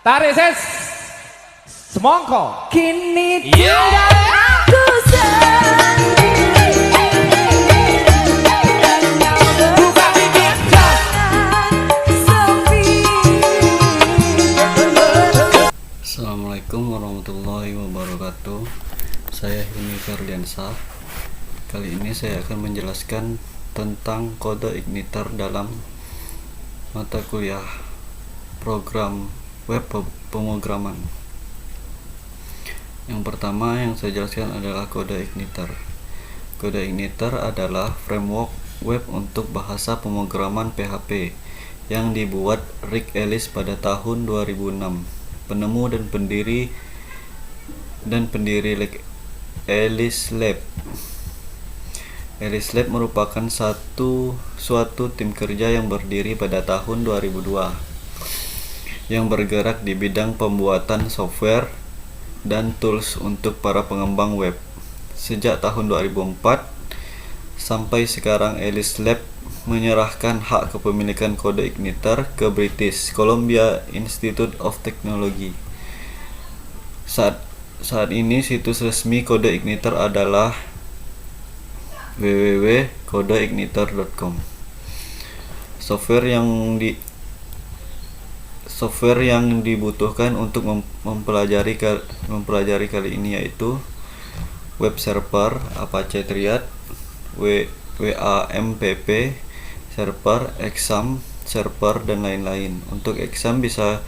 Tarik ses. Semongko. Kini Iya. tinggal aku sendiri. Buka bibir. Sepi. Assalamualaikum warahmatullahi wabarakatuh. Saya Hilmi Ferdiansah. Kali ini saya akan menjelaskan tentang kode igniter dalam mata kuliah program web pemrograman. Yang pertama yang saya jelaskan adalah kode igniter. Kode igniter adalah framework web untuk bahasa pemrograman PHP yang dibuat Rick Ellis pada tahun 2006. Penemu dan pendiri Ellis Lab. Ellis Lab merupakan suatu tim kerja yang berdiri pada tahun 2002 yang bergerak di bidang pembuatan software dan tools untuk para pengembang web. Sejak tahun 2004 sampai sekarang Ellis Lab menyerahkan hak kepemilikan kode igniter ke British Columbia Institute of Technology. Saat ini situs resmi kode igniter adalah www.kodeigniter.com. Software yang dibutuhkan untuk mempelajari kali ini yaitu web server, Apache Triad, WAMPP server, Exam server, dan lain-lain. Untuk Exam bisa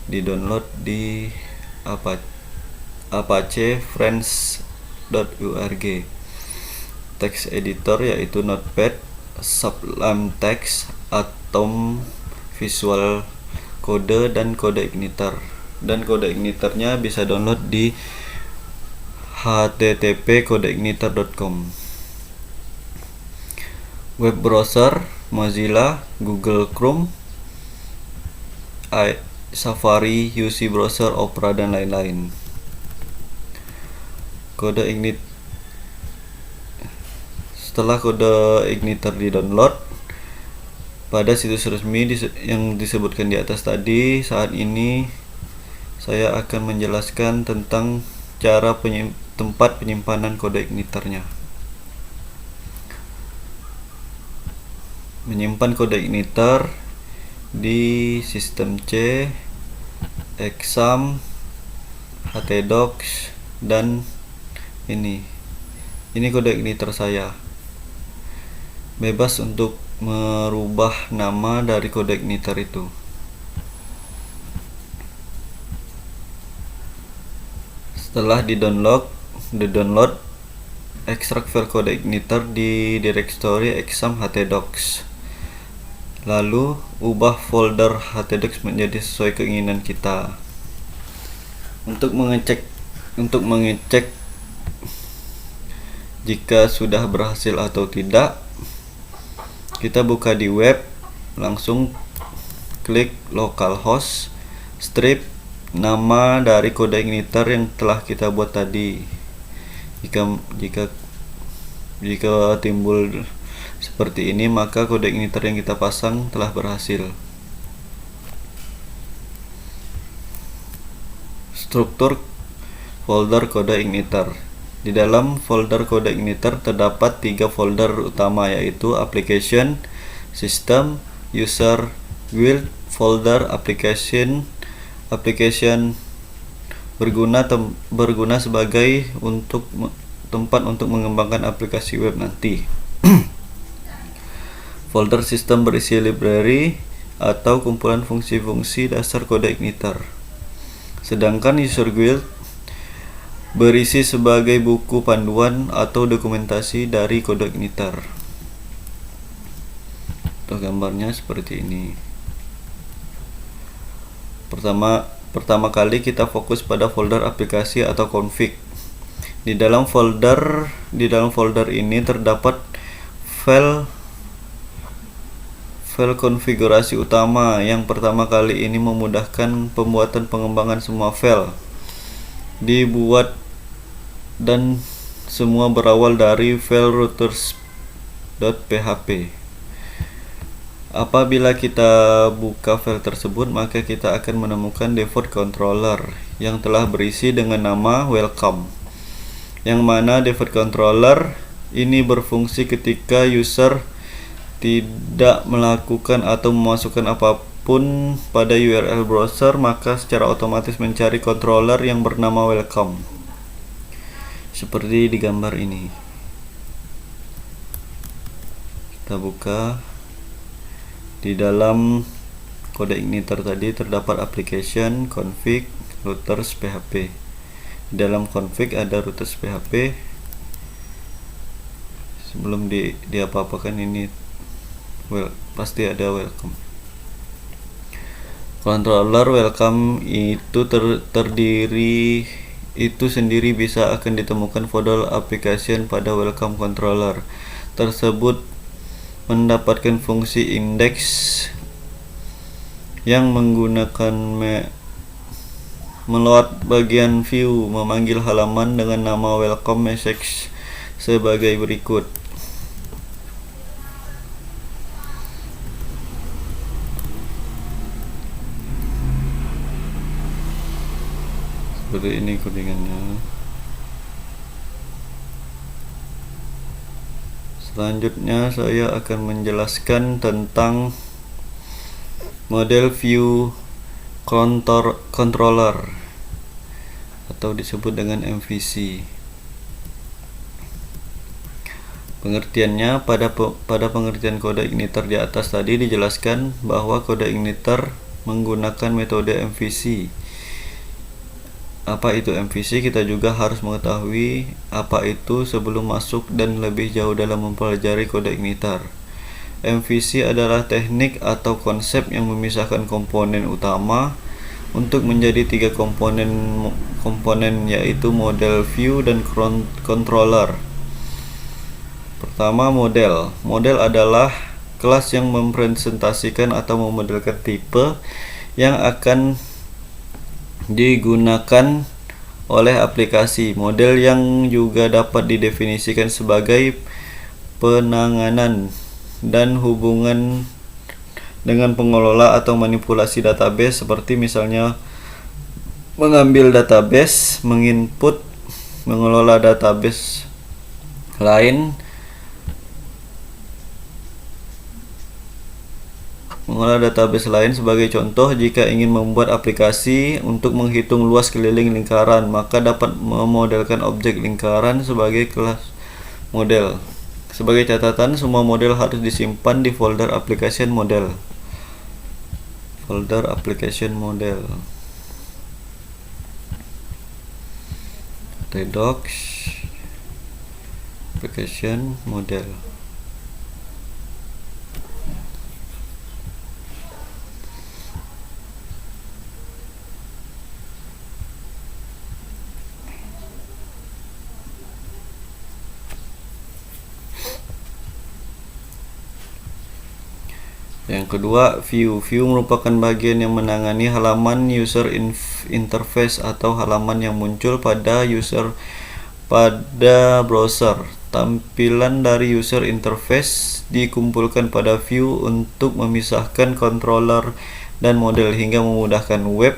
di-download di apachefriends.org. Text editor yaitu Notepad, Sublime Text, Atom, Visual Code, dan kode igniter. Dan kode igniternya bisa download di http://kodeigniter.com. Web browser Mozilla, Google Chrome, Safari, UC Browser, Opera, dan lain-lain. Setelah kode igniter di-download pada situs resmi yang disebutkan di atas tadi, saat ini saya akan menjelaskan tentang cara tempat penyimpanan kode igniternya. Menyimpan kode igniter di sistem C, Exam, htdocs, dan ini kode igniter saya. Bebas untuk merubah nama dari kode igniter itu. Setelah di-download, ekstrak file kode igniter di direktori exam htdocs. Lalu ubah folder htdocs menjadi sesuai keinginan kita. Untuk mengecek jika sudah berhasil atau tidak, kita buka di web, langsung klik localhost, strip nama dari kode igniter yang telah kita buat tadi. Jika timbul seperti ini, maka kode igniter yang kita pasang telah berhasil. Struktur folder kode igniter. Di dalam folder kode igniter terdapat 3 folder utama, yaitu application, system, user, build. Folder application berguna sebagai tempat untuk mengembangkan aplikasi web nanti. Folder system berisi library atau kumpulan fungsi-fungsi dasar kode igniter. Sedangkan user guide berisi sebagai buku panduan atau dokumentasi dari kode igniter. Tuh gambarnya seperti ini. Pertama kali kita fokus pada folder aplikasi atau config. Di dalam folder ini terdapat file konfigurasi utama yang pertama kali ini memudahkan pembuatan pengembangan semua file dibuat, dan semua berawal dari file routers.php. Apabila kita buka file tersebut, maka kita akan menemukan default controller yang telah berisi dengan nama welcome, yang mana default controller ini berfungsi ketika user tidak melakukan atau memasukkan apapun pada URL browser, maka secara otomatis mencari controller yang bernama welcome seperti di gambar ini. Kita buka. Di dalam kode igniter tadi terdapat application, config, routers, php. Di dalam config ada routers php. Sebelum diapa-apakan ini pasti ada welcome. Controller welcome itu terdiri itu sendiri bisa akan ditemukan folder application pada welcome controller tersebut mendapatkan fungsi index yang menggunakan meload bagian view memanggil halaman dengan nama welcome message sebagai berikut. Seperti ini codingannya. Selanjutnya saya akan menjelaskan tentang model view controller atau disebut dengan MVC. Pengertiannya pada pengertian kode igniter di atas tadi dijelaskan bahwa kode igniter menggunakan metode MVC. Apa itu MVC? Kita juga harus mengetahui apa itu sebelum masuk dan lebih jauh dalam mempelajari kode igniter. MVC adalah teknik atau konsep yang memisahkan komponen utama untuk menjadi tiga komponen yaitu model view dan controller. Pertama, model. Model adalah kelas yang merepresentasikan atau memodelkan tipe yang akan digunakan oleh aplikasi. Model yang juga dapat didefinisikan sebagai penanganan dan hubungan dengan pengelola atau manipulasi database, seperti misalnya mengambil database, menginput, mengelola database lain, sebagai contoh. Jika ingin membuat aplikasi untuk menghitung luas keliling lingkaran, maka dapat memodelkan objek lingkaran sebagai kelas model. Sebagai catatan, semua model harus disimpan di folder application model. Redux application model. Yang kedua, view. View merupakan bagian yang menangani halaman user interface atau halaman yang muncul pada browser. Tampilan dari user interface dikumpulkan pada view untuk memisahkan controller dan model hingga memudahkan web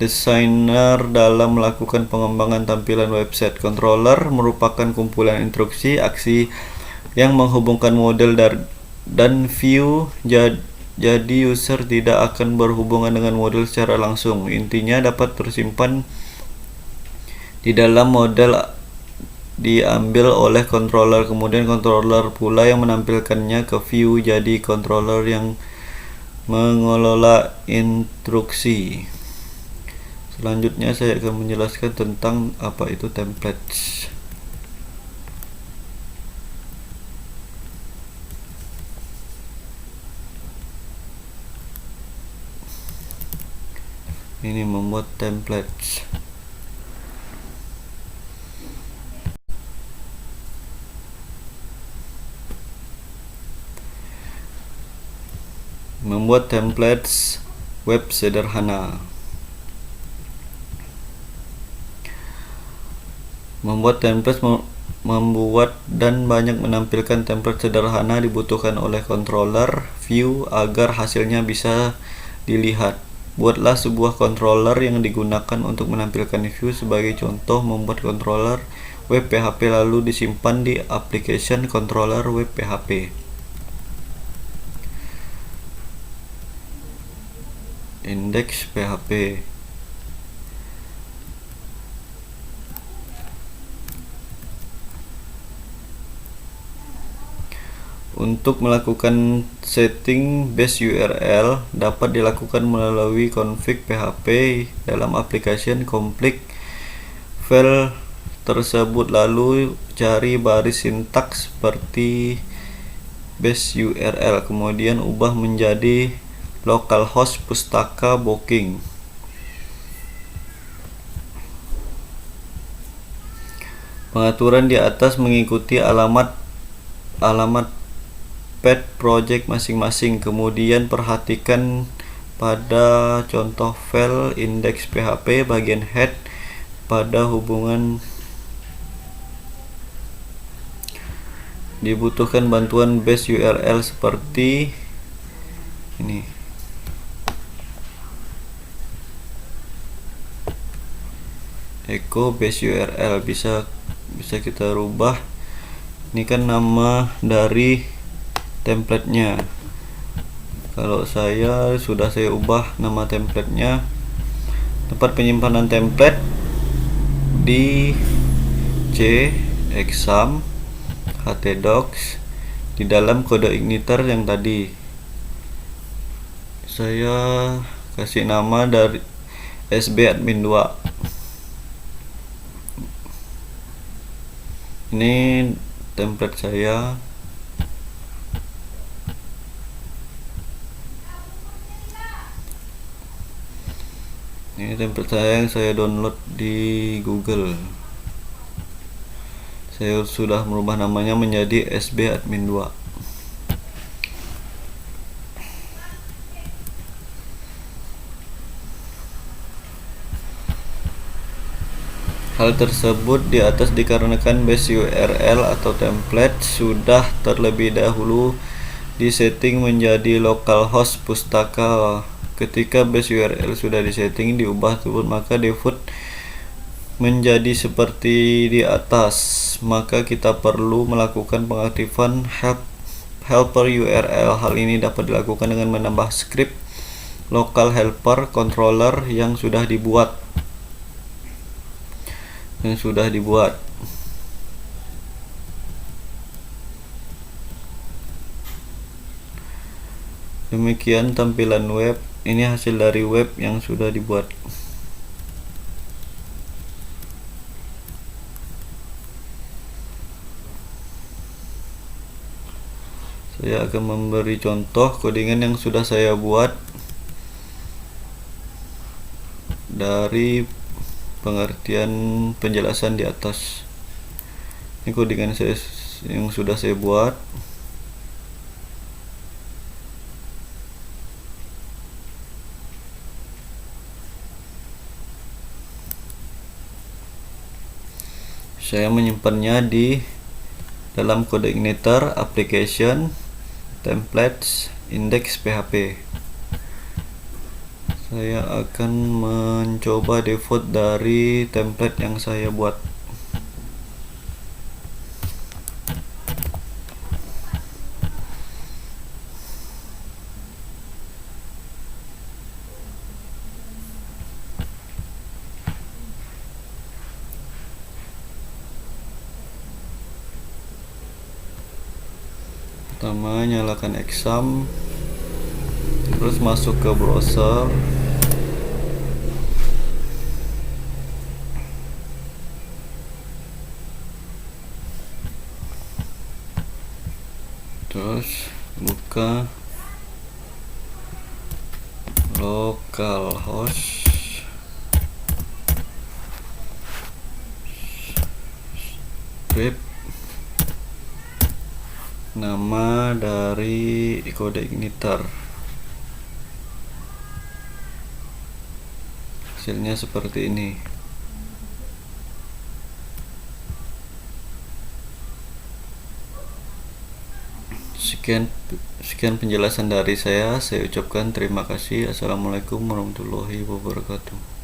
designer dalam melakukan pengembangan tampilan website. Controller merupakan kumpulan instruksi aksi yang menghubungkan model dan view, jadi user tidak akan berhubungan dengan model secara langsung. Intinya dapat tersimpan di dalam model diambil oleh controller, kemudian controller pula yang menampilkannya ke view, jadi controller yang mengelola instruksi. Selanjutnya saya akan menjelaskan tentang apa itu templates. Ini membuat templates. Membuat templates web sederhana. Membuat templates membuat dan banyak menampilkan template sederhana dibutuhkan oleh controller view agar hasilnya bisa dilihat. Buatlah sebuah controller yang digunakan untuk menampilkan view. Sebagai contoh, membuat controller web PHP lalu disimpan di application controller web PHP. Index PHP. Untuk melakukan setting base URL dapat dilakukan melalui config PHP dalam application. Komplit file tersebut lalu cari baris sintaks seperti base URL, kemudian ubah menjadi localhost pustaka booking. Pengaturan di atas mengikuti alamat pet project masing-masing. Kemudian perhatikan pada contoh file index PHP bagian head pada hubungan dibutuhkan bantuan base URL seperti ini. Echo base URL bisa kita rubah. Ini kan nama dari templatenya. Kalau saya ubah nama templatenya, tempat penyimpanan template di C exam htdocs di dalam kode igniter yang tadi. Saya kasih nama dari sbadmin 2. Ini template saya. Ini template saya yang saya download di Google. Saya sudah merubah namanya menjadi sbadmin 2. Hal tersebut di atas dikarenakan base URL atau template sudah terlebih dahulu disetting menjadi localhost pustaka. Ketika base URL sudah disetting diubah tersebut, maka default menjadi seperti di atas. Maka kita perlu melakukan pengaktifan helper URL. Hal ini dapat dilakukan dengan menambah script local helper controller yang sudah dibuat. Demikian tampilan web. Ini hasil dari web yang sudah dibuat. Saya akan memberi contoh codingan yang sudah saya buat dari pengertian penjelasan di atas. Ini codingan saya yang sudah saya buat. Saya menyimpannya di dalam kode igniter application templates index PHP. Saya akan mencoba default dari template yang saya buat. Pertama, nyalakan exam, terus masuk ke browser. Terus buka localhost script, nama dari kode igniter. Hasilnya seperti ini. sekian penjelasan dari saya ucapkan terima kasih. Assalamualaikum warahmatullahi wabarakatuh.